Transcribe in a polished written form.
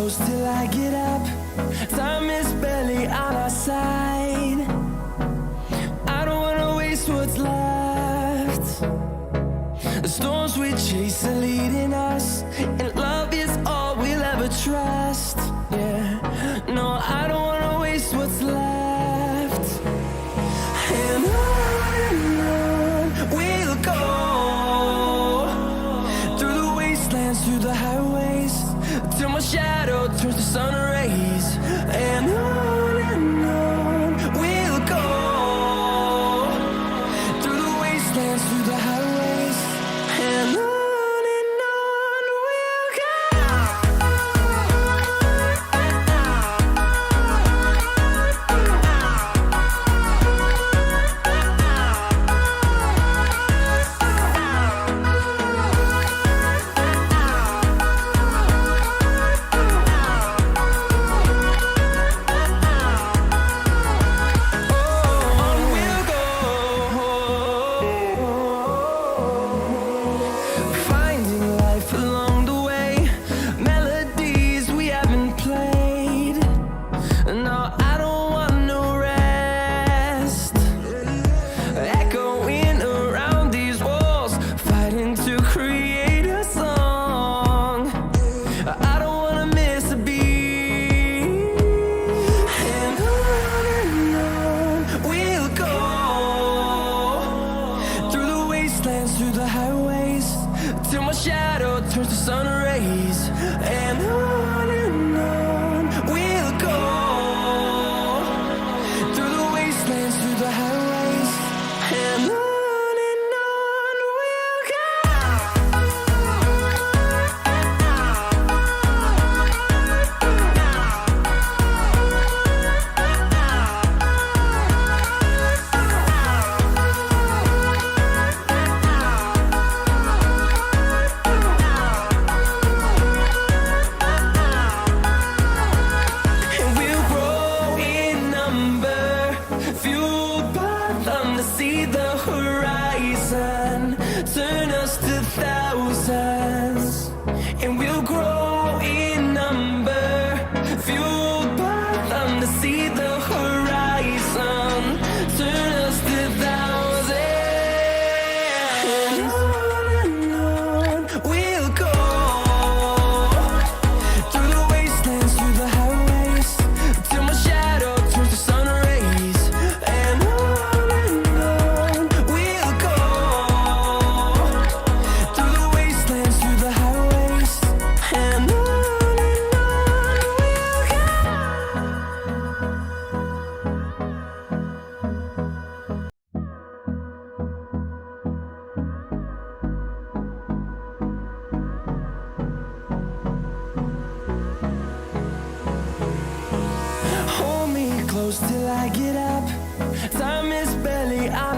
close till I get up. Time is barely on our side. I don't wanna waste what's left. The storms we chase are leading us, and love is all we'll ever trust. Yeah, no, I don't wanna waste what's left. And on we'll go, through the wastelands, through the highways, till my shadow turns to sun rays. And on we'll go, through the wastelands, through the highways, and on we'll go. Through the highways, till my shadow turns to sun rays. And on we'll go, through the wastelands, through the highways, and on we'll go. See the horizon, turn us to thousands, and we'll grow in number, fueled by them. To see the horizon, turn us to thousands, and on we'll go, through the wastelands, through the highways, till my shadow turns to sun rays. And hold me close till I get up. Time is barely on